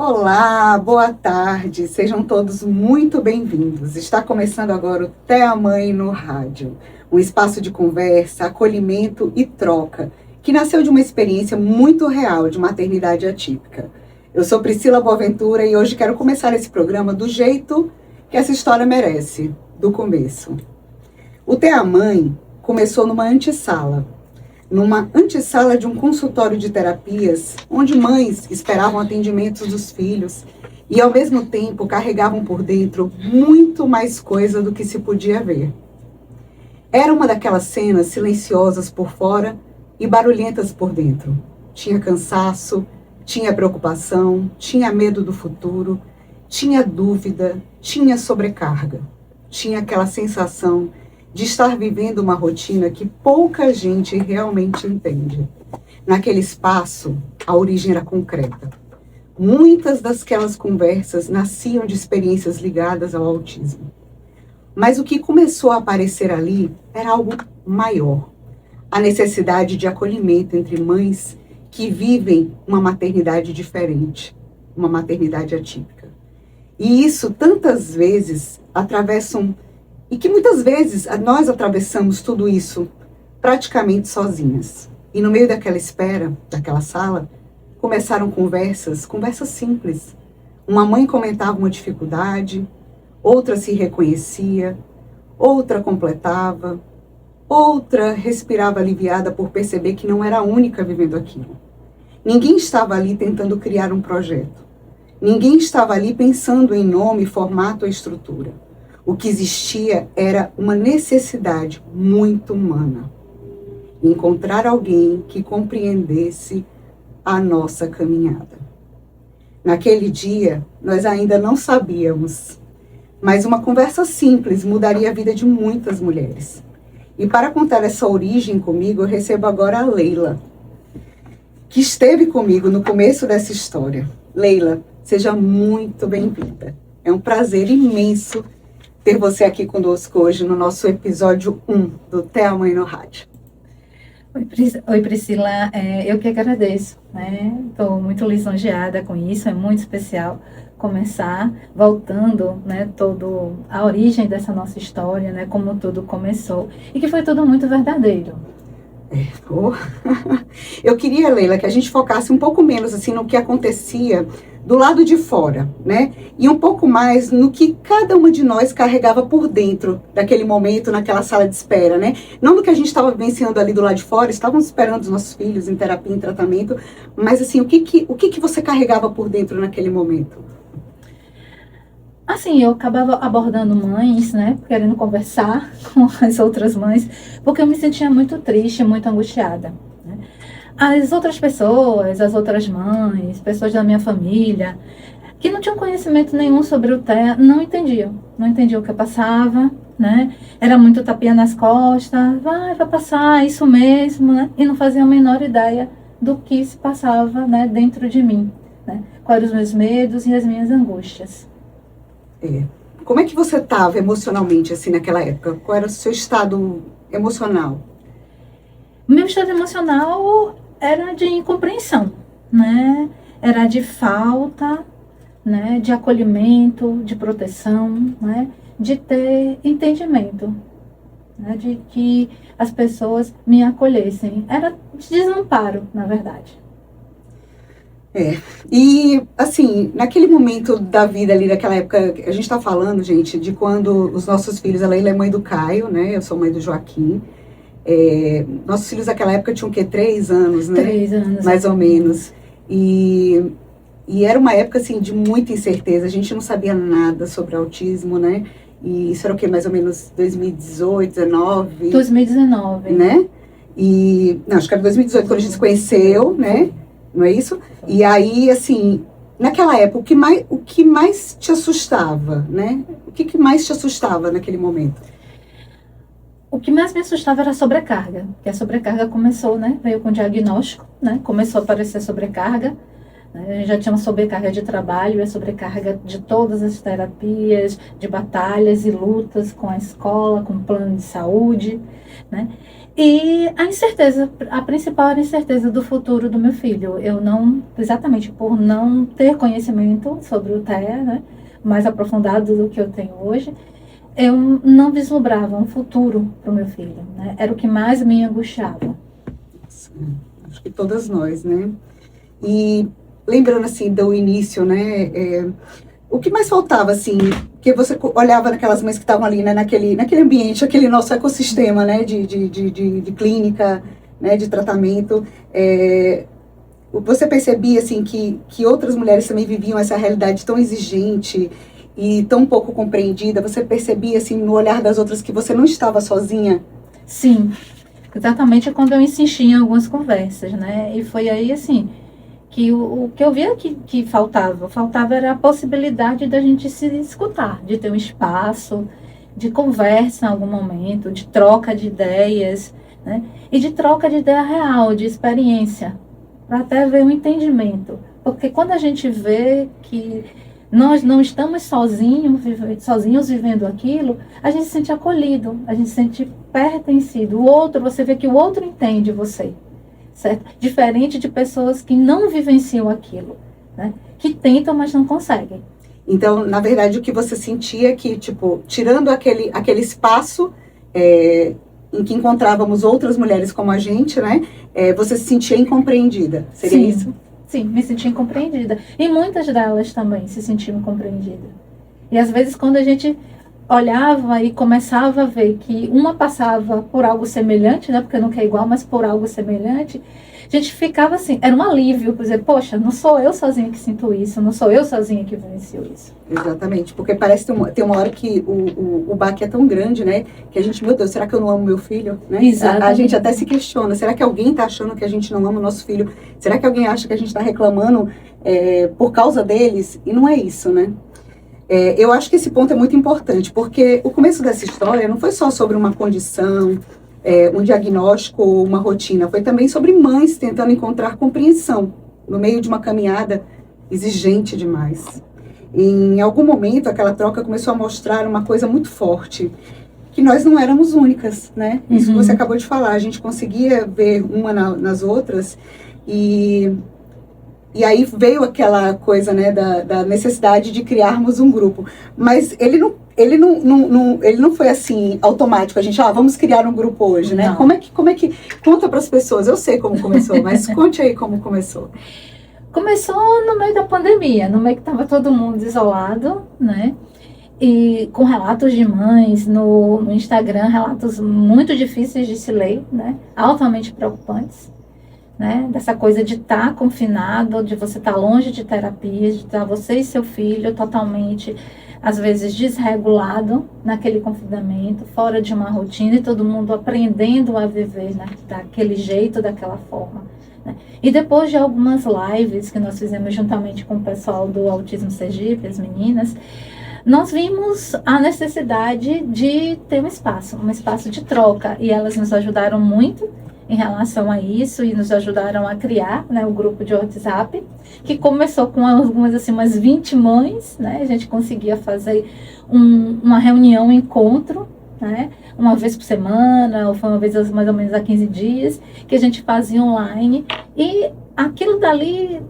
Olá, boa tarde, sejam todos muito bem-vindos. Está começando agora o Tea Mãe no Rádio, um espaço de conversa, acolhimento e troca, que nasceu de uma experiência muito real de maternidade atípica. Eu sou Priscila Boaventura e hoje quero começar esse programa do jeito que essa história merece, do começo. O Tea Mãe começou numa antessala de um consultório de terapias, onde mães esperavam atendimentos dos filhos e, ao mesmo tempo, carregavam por dentro muito mais coisa do que se podia ver. Era uma daquelas cenas silenciosas por fora e barulhentas por dentro. Tinha cansaço, tinha preocupação, tinha medo do futuro, tinha dúvida, tinha sobrecarga. Tinha aquela sensação de estar vivendo uma rotina que pouca gente realmente entende. Naquele espaço, a origem era concreta. Muitas daquelas conversas nasciam de experiências ligadas ao autismo. Mas o que começou a aparecer ali era algo maior. A necessidade de acolhimento entre mães que vivem uma maternidade diferente, uma maternidade atípica. E isso, tantas vezes, e que muitas vezes nós atravessamos tudo isso praticamente sozinhas. E no meio daquela espera, daquela sala, começaram conversas simples. Uma mãe comentava uma dificuldade, outra se reconhecia, outra completava, outra respirava aliviada por perceber que não era a única vivendo aquilo. Ninguém estava ali tentando criar um projeto. Ninguém estava ali pensando em nome, formato ou estrutura. O que existia era uma necessidade muito humana. Encontrar alguém que compreendesse a nossa caminhada. Naquele dia, nós ainda não sabíamos, mas uma conversa simples mudaria a vida de muitas mulheres. E para contar essa origem comigo, eu recebo agora a Leila, que esteve comigo no começo dessa história. Leila, seja muito bem-vinda. É um prazer imenso ter você aqui conosco hoje no nosso episódio 1 do Tea Mãe no Rádio. Oi, Priscila, eu que agradeço, né? Estou muito lisonjeada com isso, é muito especial começar voltando, né, a origem dessa nossa história, né, como tudo começou, e que foi tudo muito verdadeiro. Eu queria, Leila, que a gente focasse um pouco menos assim no que acontecia do lado de fora, né? E um pouco mais no que cada uma de nós carregava por dentro daquele momento, naquela sala de espera, né? Não do que a gente estava vivenciando ali do lado de fora, estávamos esperando os nossos filhos em terapia, em tratamento, mas assim, o que você carregava por dentro naquele momento? Assim, eu acabava abordando mães, né, querendo conversar com as outras mães, porque eu me sentia muito triste, muito angustiada, né? As outras pessoas, as outras mães, pessoas da minha família, que não tinham conhecimento nenhum sobre o TEA, não entendiam o que eu passava, né? Era muito tapinha nas costas, vai passar, isso mesmo, né? E não faziam a menor ideia do que se passava, né, dentro de mim, né? Quais eram os meus medos e as minhas angústias. Como é que você estava emocionalmente, assim, naquela época? Qual era o seu estado emocional? O meu estado emocional era de incompreensão, né? Era de falta, né, de acolhimento, de proteção, né, de ter entendimento, né, de que as pessoas me acolhessem. Era de desamparo, na verdade. E, assim, naquele momento da vida ali, daquela época, a gente está falando, gente, de quando os nossos filhos, a Leila é mãe do Caio, né, eu sou mãe do Joaquim. Nossos filhos naquela época tinham o quê? 3 anos, né? 3 anos. Mais ou menos. E era uma época, assim, de muita incerteza, a gente não sabia nada sobre autismo, né? E isso era o quê? Mais ou menos 2018, 2019? 2019. Né? Não, acho que era 2018 quando a gente se conheceu, né? Não é isso? E aí, assim, naquela época, o que mais te assustava, né? O que mais te assustava naquele momento? O que mais me assustava era a sobrecarga, que a sobrecarga começou, né? Veio com diagnóstico, né? Começou a aparecer sobrecarga, né? Já tinha uma sobrecarga de trabalho, e a sobrecarga de todas as terapias, de batalhas e lutas com a escola, com o plano de saúde, né? E a incerteza, a principal era a incerteza do futuro do meu filho. Eu não, exatamente por não ter conhecimento sobre o TEA, né, mais aprofundado do que eu tenho hoje, eu não vislumbrava um futuro para o meu filho, né? Era o que mais me angustiava. Sim, acho que todas nós, né? E lembrando, assim, do início, né? O que mais faltava, assim, que você olhava naquelas mães que estavam ali, né, naquele ambiente, aquele nosso ecossistema, né, de clínica, né, de tratamento, você percebia, assim, que outras mulheres também viviam essa realidade tão exigente e tão pouco compreendida? Você percebia, assim, no olhar das outras que você não estava sozinha? Sim, exatamente quando eu insisti em algumas conversas, né, e foi aí, assim, que o que eu via que faltava era a possibilidade da gente se escutar, de ter um espaço de conversa em algum momento, de troca de ideias, né? E de troca de ideia real, de experiência, para até ver um entendimento. Porque quando a gente vê que nós não estamos sozinhos vivendo aquilo, a gente se sente acolhido, a gente se sente pertencido. O outro, você vê que o outro entende você. Certo? Diferente de pessoas que não vivenciam aquilo, né? Que tentam, mas não conseguem. Então, na verdade, o que você sentia é que, tipo, tirando aquele espaço em que encontrávamos outras mulheres como a gente, né? Você se sentia incompreendida, seria Sim, isso? sim, me sentia incompreendida. E muitas delas também se sentiam incompreendidas. E às vezes, quando a gente olhava e começava a ver que uma passava por algo semelhante, né, porque nunca é igual, mas por algo semelhante, a gente ficava assim, era um alívio, por dizer, poxa, não sou eu sozinha que sinto isso, não sou eu sozinha que vivencio isso. Exatamente, porque parece que tem uma hora que o baque é tão grande, né, que a gente, meu Deus, será que eu não amo meu filho? Né? A gente até se questiona, será que alguém está achando que a gente não ama o nosso filho? Será que alguém acha que a gente está reclamando por causa deles? E não é isso, né? Eu acho que esse ponto é muito importante, porque o começo dessa história não foi só sobre uma condição, um diagnóstico ou uma rotina, foi também sobre mães tentando encontrar compreensão no meio de uma caminhada exigente demais. Em algum momento, aquela troca começou a mostrar uma coisa muito forte, que nós não éramos únicas, né? Isso que você acabou de falar, a gente conseguia ver uma nas outras e aí veio aquela coisa, né, da necessidade de criarmos um grupo. Mas ele não foi assim, automático. A gente, vamos criar um grupo hoje, né? Como é que conta para as pessoas? Eu sei como começou, mas conte aí como começou. Começou no meio da pandemia, no meio que estava todo mundo isolado, né? E com relatos de mães no Instagram, relatos muito difíceis de se ler, né? Altamente preocupantes. Né? Dessa coisa de estar confinado, de você estar longe de terapias, de estar você e seu filho totalmente, às vezes, desregulado naquele confinamento, fora de uma rotina, e todo mundo aprendendo a viver, né? Daquele jeito, daquela forma. Né? E depois de algumas lives que nós fizemos juntamente com o pessoal do Autismo Sergipe, as meninas, nós vimos a necessidade de ter um espaço de troca, e elas nos ajudaram muito em relação a isso e nos ajudaram a criar, né, o grupo de WhatsApp, que começou com algumas, assim, umas 20 mães, né, a gente conseguia fazer uma reunião, um encontro, né, uma vez por semana, ou foi uma vez mais ou menos a 15 dias, que a gente fazia online, e aquilo dali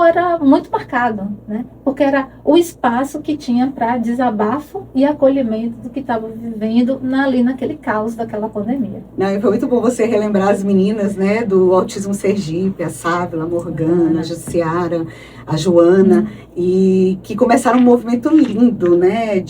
era muito marcado, né? Porque era o espaço que tinha para desabafo e acolhimento do que estava vivendo ali naquele caos daquela pandemia. Não, foi muito bom você relembrar as meninas, né, do Autismo Sergipe, a Sávila, a Morgana, a Jussiara, a Joana, e que começaram um movimento lindo, né,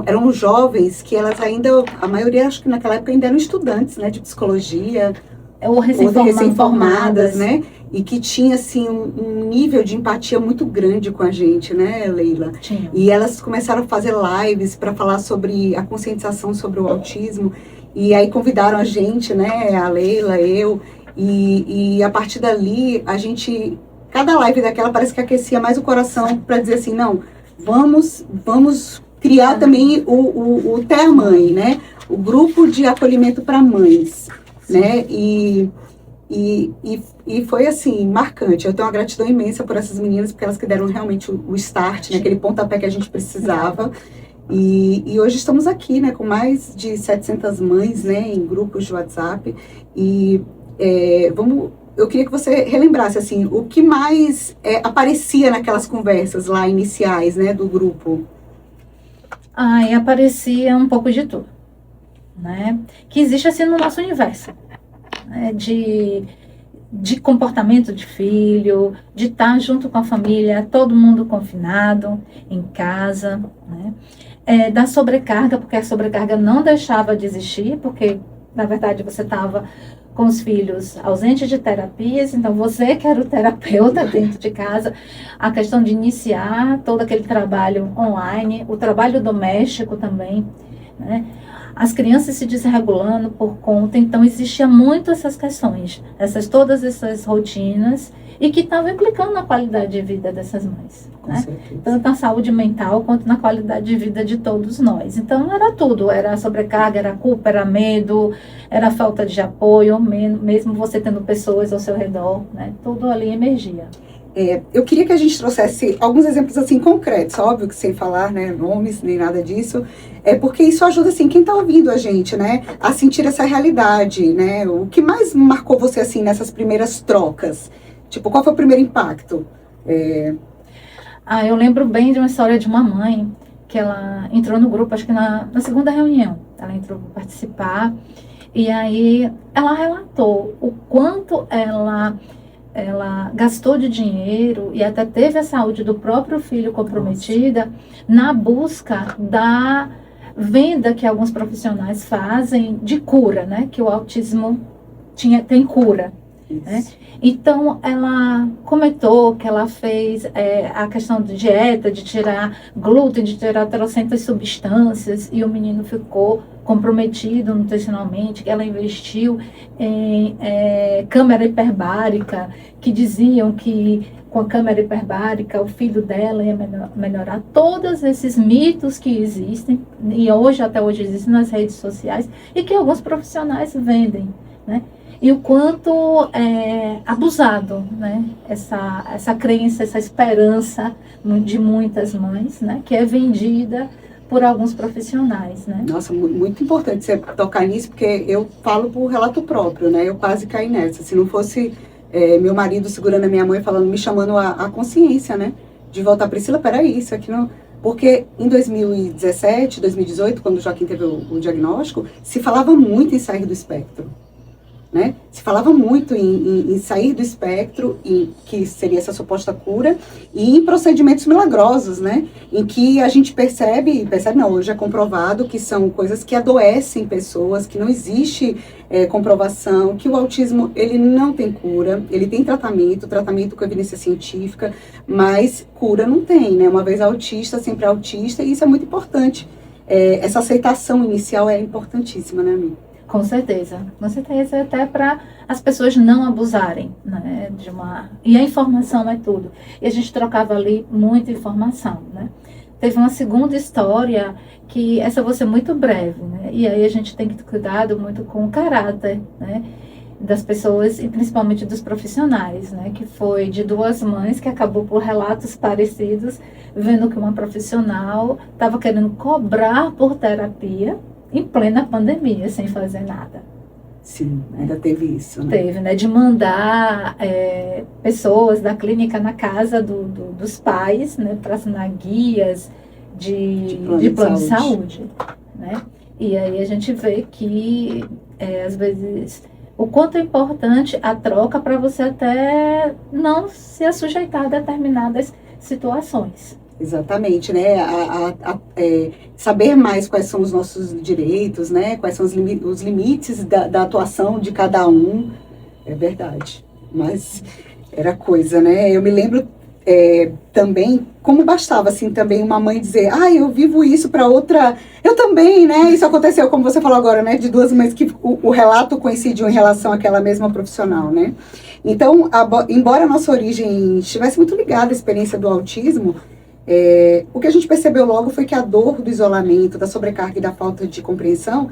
eram jovens que elas ainda, a maioria acho que naquela época ainda eram estudantes, né, de psicologia, ou recém-formadas, né? E que tinha, assim, um nível de empatia muito grande com a gente, né, Leila? Tinha. E elas começaram a fazer lives para falar sobre a conscientização sobre o autismo. E aí convidaram a gente, né, a Leila, eu, e a partir dali, a gente, cada live daquela parece que aquecia mais o coração para dizer assim, não, vamos criar também o TEA Mãe, né? O grupo de acolhimento para mães, né? E foi assim, marcante. Eu tenho uma gratidão imensa por essas meninas, porque elas que deram realmente o start, né? Aquele pontapé que a gente precisava. E hoje estamos aqui, né, com mais de 700 mães, né, em grupos de WhatsApp. E eu queria que você relembrasse, assim, o que mais aparecia naquelas conversas lá iniciais, né, do grupo. Aí aparecia um pouco de tudo, né? Que existe assim no nosso universo, né? De comportamento de filho, de estar junto com a família, todo mundo confinado, em casa, né? Da sobrecarga, porque a sobrecarga não deixava de existir, porque, na verdade, você estava com os filhos ausentes de terapias, então você que era o terapeuta dentro de casa, a questão de iniciar todo aquele trabalho online, o trabalho doméstico também, né? As crianças se desregulando por conta, então existia muito essas questões, todas essas rotinas, e que estavam implicando na qualidade de vida dessas mães, né? Tanto na saúde mental quanto na qualidade de vida de todos nós. Então era tudo, era sobrecarga, era culpa, era medo, era falta de apoio, mesmo você tendo pessoas ao seu redor, né? Tudo ali emergia. Eu queria que a gente trouxesse alguns exemplos assim concretos, óbvio que sem falar, né, nomes nem nada disso, porque isso ajuda assim quem está ouvindo a gente, né, a sentir essa realidade, né? O que mais marcou você assim nessas primeiras trocas? Tipo, qual foi o primeiro impacto? Eu lembro bem de uma história de uma mãe que ela entrou no grupo, acho que na segunda reunião, ela entrou para participar, e aí ela relatou o quanto ela gastou de dinheiro e até teve a saúde do próprio filho comprometida na busca da venda que alguns profissionais fazem de cura, né? Que o autismo tem cura, né? Então, ela comentou que ela fez a questão de dieta, de tirar glúten, de tirar trocentas substâncias, e o menino ficou comprometido nutricionalmente, que ela investiu em câmera hiperbárica, que diziam que com a câmera hiperbárica o filho dela ia melhorar. Todos esses mitos que existem, e até hoje existem nas redes sociais, e que alguns profissionais vendem, né? E o quanto é abusado, né? Essa crença, essa esperança de muitas mães, né? Que é vendida por alguns profissionais, né? Nossa, muito importante você tocar nisso, porque eu falo por relato próprio, né? Eu quase caí nessa. Se não fosse meu marido segurando a minha mãe, falando, me chamando a consciência, né? De voltar, Priscila, peraí, isso aqui não... Porque em 2017, 2018, quando o Joaquim teve o diagnóstico, se falava muito em sair do espectro. Né? Se falava muito em sair do espectro, que seria essa suposta cura, e em procedimentos milagrosos, né? Em que a gente percebe não, hoje é comprovado que são coisas que adoecem pessoas, que não existe comprovação, que o autismo ele não tem cura, ele tem tratamento com evidência científica, mas cura não tem, né? Uma vez autista, sempre autista, e isso é muito importante. Essa aceitação inicial é importantíssima, né, amiga? Com certeza, até para as pessoas não abusarem, né, e a informação é tudo. E a gente trocava ali muita informação, né. Teve uma segunda história, que essa eu vou ser muito breve, né, e aí a gente tem que ter cuidado muito com o caráter, né, das pessoas e principalmente dos profissionais, né, que foi de duas mães que acabou por relatos parecidos, vendo que uma profissional estava querendo cobrar por terapia, em plena pandemia, sem fazer nada. Sim, ainda teve isso, né? Teve, né? De mandar pessoas da clínica na casa dos pais, né? Para assinar guias de plano de saúde, né? E aí a gente vê que, às vezes, o quanto é importante a troca para você até não se sujeitar a determinadas situações. Exatamente, né? Saber mais quais são os nossos direitos, né? Quais são os limites da atuação de cada um, é verdade. Mas era coisa, né? Eu me lembro também, como bastava, assim, também uma mãe dizer, eu vivo isso para outra, eu também, né? Isso aconteceu, como você falou agora, né? De duas mães que o relato coincidiu em relação àquela mesma profissional, né? Então, embora a nossa origem estivesse muito ligada à experiência do autismo, o que a gente percebeu logo foi que a dor do isolamento, da sobrecarga e da falta de compreensão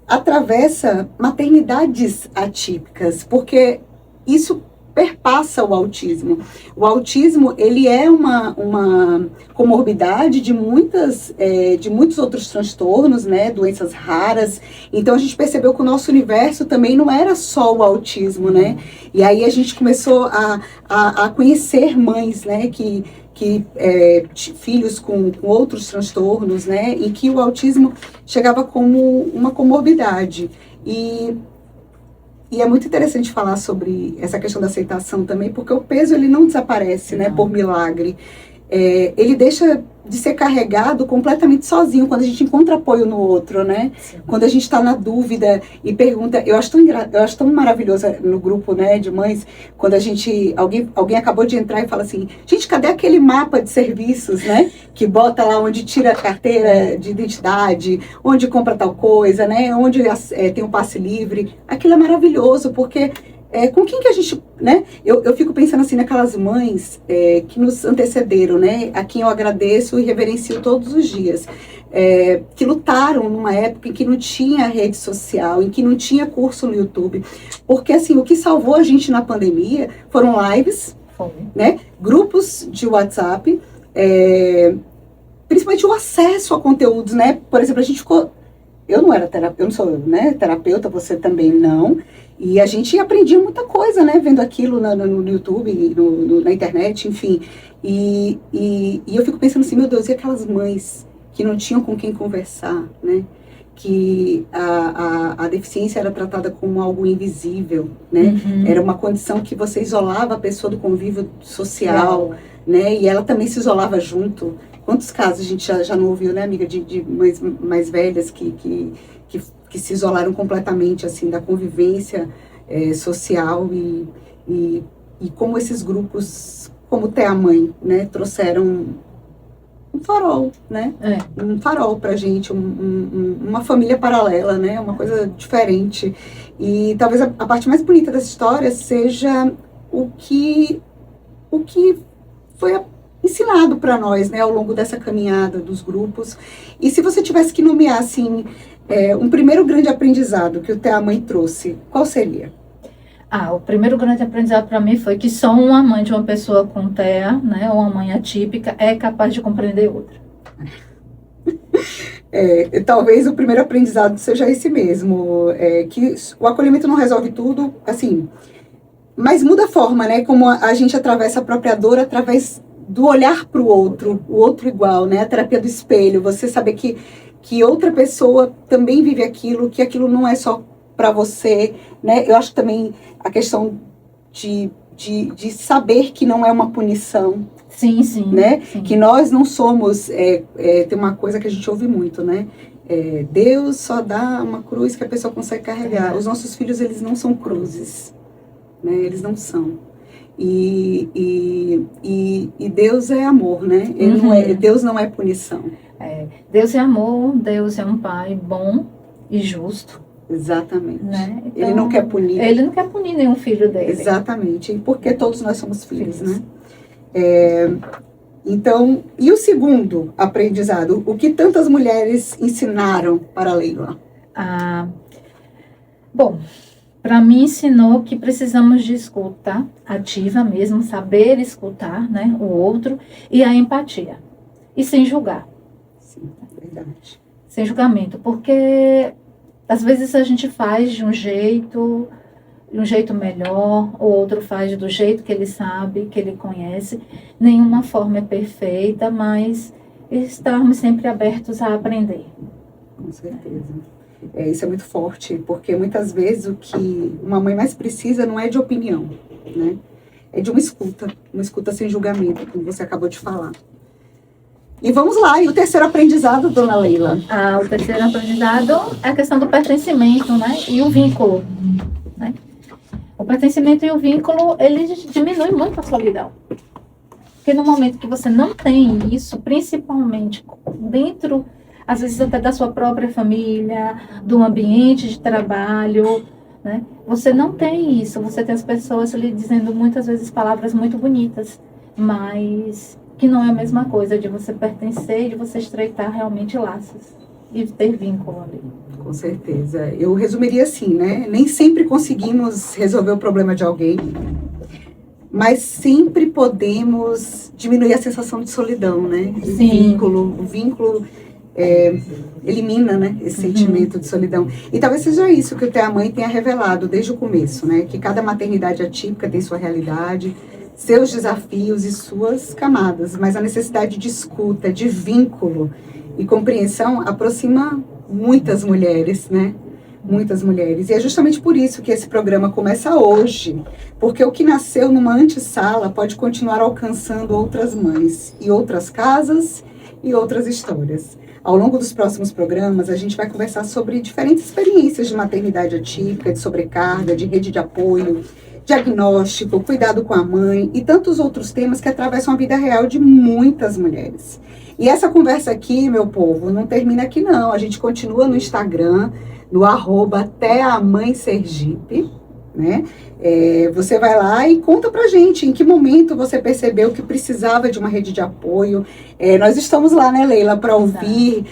atravessa maternidades atípicas, porque isso perpassa o autismo. O autismo, ele é uma comorbidade de muitos outros transtornos, né, doenças raras. Então a gente percebeu que o nosso universo também não era só o autismo, né? E aí a gente começou a conhecer mães, né, filhos com outros transtornos, né, em que o autismo chegava como uma comorbidade. E é muito interessante falar sobre essa questão da aceitação também, porque o peso ele não desaparece, né, por milagre. Ele deixa de ser carregado completamente sozinho quando a gente encontra apoio no outro, né? Sim. Quando a gente está na dúvida e pergunta, eu acho tão maravilhoso no grupo, né, de mães, quando alguém acabou de entrar e fala assim, gente, cadê aquele mapa de serviços, né? Que bota lá onde tira a carteira de identidade, onde compra tal coisa, né? Onde tem um passe livre. Aquilo é maravilhoso, porque com quem que a gente, né? Eu fico pensando assim naquelas mães que nos antecederam, né? A quem eu agradeço e reverencio todos os dias. Que lutaram numa época em que não tinha rede social, em que não tinha curso no YouTube. Porque, assim, o que salvou a gente na pandemia foram lives, né? Grupos de WhatsApp, principalmente o acesso a conteúdos, né? Por exemplo, a gente ficou... Eu não sou, né, terapeuta, você também não. E a gente aprendia muita coisa, né, vendo aquilo no YouTube, na internet, enfim. E eu fico pensando assim, meu Deus, e aquelas mães que não tinham com quem conversar, né? Que a deficiência era tratada como algo invisível, né? Uhum. Era uma condição que você isolava a pessoa do convívio social, né? E ela também se isolava junto. Quantos casos a gente já não ouviu, né, amiga, de mães mais velhas que se isolaram completamente, assim, da convivência social e como esses grupos, como Té a Mãe, né, trouxeram um farol, né? Um farol pra gente, uma família paralela, né? Uma coisa diferente. E talvez a parte mais bonita dessa história seja o que foi ensinado para nós, né, ao longo dessa caminhada dos grupos. E se você tivesse que nomear, assim, um primeiro grande aprendizado que o Té a Mãe trouxe, qual seria? O primeiro grande aprendizado para mim foi que só uma mãe de uma pessoa com TEA, né, ou uma mãe atípica, é capaz de compreender outra. Talvez o primeiro aprendizado seja esse mesmo, que o acolhimento não resolve tudo, assim, mas muda a forma, né, como a gente atravessa a própria dor através do olhar para o outro igual, né, a terapia do espelho, você saber que outra pessoa também vive aquilo, que aquilo não é só para você, né? Eu acho também a questão de saber que não é uma punição. Sim, sim. Né? Sim. Que nós não somos... tem uma coisa que a gente ouve muito, né? Deus só dá uma cruz que a pessoa consegue carregar. Os nossos filhos, eles não são cruzes. Né? Eles não são. E Deus é amor, né? Deus não é punição. Deus é amor, Deus é um pai bom e justo. Exatamente. Né? Então, ele não quer punir. Ele não quer punir nenhum filho dele. Exatamente. Porque todos nós somos filhos, né? Então, e o segundo aprendizado? O que tantas mulheres ensinaram para a Leila? Bom, para mim ensinou que precisamos de escuta ativa mesmo, saber escutar, né, o outro, e a empatia. E sem julgar. Sim, verdade. Sem julgamento, porque às vezes a gente faz de um jeito melhor, o outro faz do jeito que ele sabe, que ele conhece. Nenhuma forma é perfeita, mas estarmos sempre abertos a aprender. Com certeza. Isso é muito forte, porque muitas vezes o que uma mãe mais precisa não é de opinião, né? É de uma escuta sem julgamento, como você acabou de falar. E vamos lá, e o terceiro aprendizado, dona Leila? O terceiro aprendizado é a questão do pertencimento, né? E o vínculo, né? O pertencimento e o vínculo, eles diminuem muito a solidão. Porque no momento que você não tem isso, principalmente dentro, às vezes até da sua própria família, do ambiente de trabalho, né? Você não tem isso, você tem as pessoas lhe dizendo muitas vezes palavras muito bonitas, mas que não é a mesma coisa de você pertencer e de você estreitar realmente laços e ter vínculo ali. Com certeza. Eu resumiria assim, né? Nem sempre conseguimos resolver o problema de alguém, mas sempre podemos diminuir a sensação de solidão, né? Sim. O vínculo elimina, né, esse sentimento de solidão. E talvez seja isso que o Ter a Mãe tenha revelado desde o começo, né? Que cada maternidade atípica tem sua realidade, seus desafios e suas camadas, mas a necessidade de escuta, de vínculo e compreensão aproxima muitas mulheres, né? Muitas mulheres. E é justamente por isso que esse programa começa hoje, porque o que nasceu numa antessala pode continuar alcançando outras mães, e outras casas, e outras histórias. Ao longo dos próximos programas, a gente vai conversar sobre diferentes experiências de maternidade atípica, de sobrecarga, de rede de apoio, diagnóstico, cuidado com a mãe e tantos outros temas que atravessam a vida real de muitas mulheres. E essa conversa aqui, meu povo, não termina aqui não. A gente continua no Instagram, no @TeaMãeSergipe, né? Você vai lá e conta pra gente em que momento você percebeu que precisava de uma rede de apoio. Nós estamos lá, né, Leila, para ouvir,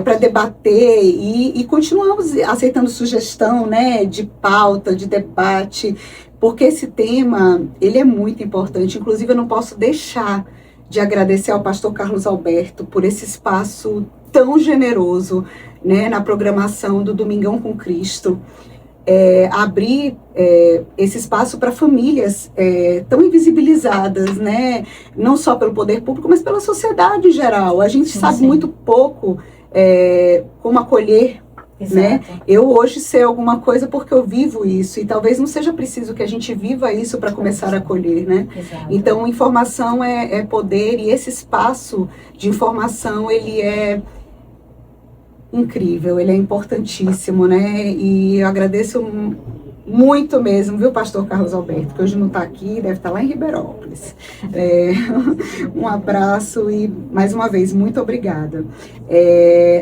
para debater e continuamos aceitando sugestão, né, de pauta, de debate, porque esse tema, ele é muito importante. Inclusive, eu não posso deixar de agradecer ao pastor Carlos Alberto por esse espaço tão generoso, né, na programação do Domingão com Cristo, abrir esse espaço para famílias tão invisibilizadas, né, não só pelo poder público, mas pela sociedade em geral. A gente sabe muito pouco como acolher. Exato. Né? Eu hoje sei alguma coisa porque eu vivo isso, e talvez não seja preciso que a gente viva isso para começar a acolher, né? Exato. Então, informação é poder, e esse espaço de informação, ele é incrível, ele é importantíssimo, né? E eu agradeço muito mesmo, viu, pastor Carlos Alberto, que hoje não está aqui, deve estar lá em Ribeirópolis. Um abraço e, mais uma vez, muito obrigada.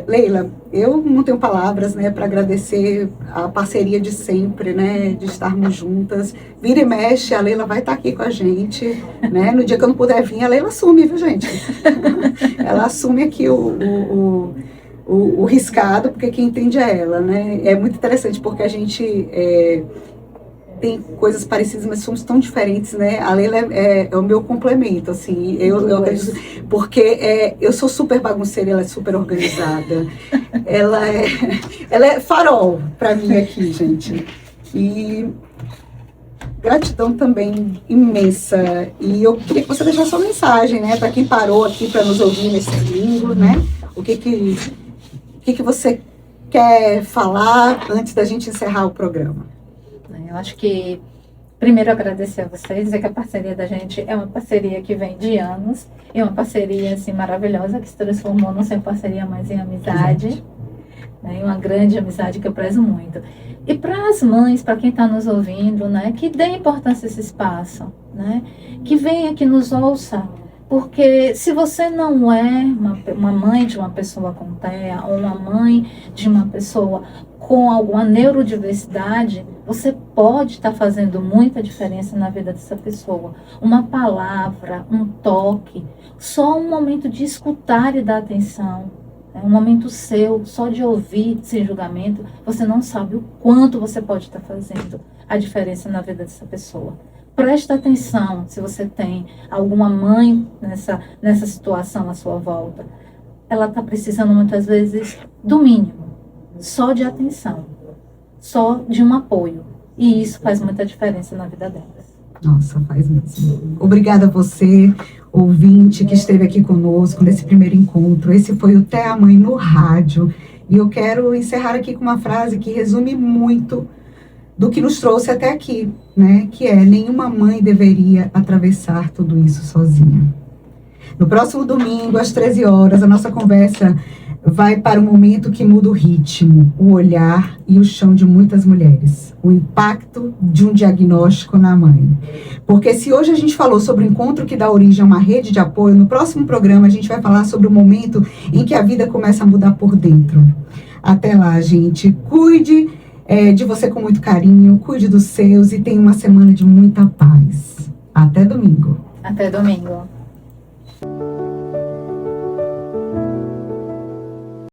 Leila, eu não tenho palavras, né, para agradecer a parceria de sempre, né, de estarmos juntas. Vira e mexe, a Leila vai estar aqui com a gente, né? No dia que eu não puder vir, a Leila assume, viu, gente? Ela assume aqui o riscado, porque quem entende é ela, né? É muito interessante, porque a gente tem coisas parecidas, mas somos tão diferentes, né? A Leila é o meu complemento, assim, eu acredito, porque eu sou super bagunceira, ela é super organizada, ela é farol para mim aqui, gente. E gratidão também imensa. E eu queria que você deixasse sua mensagem, né, para quem parou aqui para nos ouvir nesse domingo, né? O que você quer falar antes da gente encerrar o programa? Eu acho que, primeiro, agradecer a vocês, dizer que a parceria da gente é uma parceria que vem de anos, e uma parceria, assim, maravilhosa, que se transformou não ser parceria, mas em amizade, né, e uma grande amizade que eu prezo muito. E para as mães, para quem está nos ouvindo, né, que dê importância a esse espaço, né, que venha, que nos ouça, porque se você não é uma mãe de uma pessoa com TEA, ou uma mãe de uma pessoa com alguma neurodiversidade, você pode estar fazendo muita diferença na vida dessa pessoa. Uma palavra, um toque, só um momento de escutar e dar atenção, um momento seu, só de ouvir, sem julgamento, você não sabe o quanto você pode estar fazendo a diferença na vida dessa pessoa. Presta atenção se você tem alguma mãe nessa situação à sua volta. Ela está precisando muitas vezes do mínimo, só de atenção, só de um apoio. E isso faz muita diferença na vida delas. Nossa, faz mesmo. Obrigada a você, ouvinte, que esteve aqui conosco nesse primeiro encontro. Esse foi o Ter a Mãe no Rádio. E eu quero encerrar aqui com uma frase que resume muito do que nos trouxe até aqui, né? Que é: nenhuma mãe deveria atravessar tudo isso sozinha. No próximo domingo, às 13 horas, a nossa conversa vai para um momento que muda o ritmo, o olhar e o chão de muitas mulheres. O impacto de um diagnóstico na mãe. Porque se hoje a gente falou sobre o encontro que dá origem a uma rede de apoio, no próximo programa a gente vai falar sobre o momento em que a vida começa a mudar por dentro. Até lá, gente. Cuide de você com muito carinho, cuide dos seus e tenha uma semana de muita paz. Até domingo. Até domingo.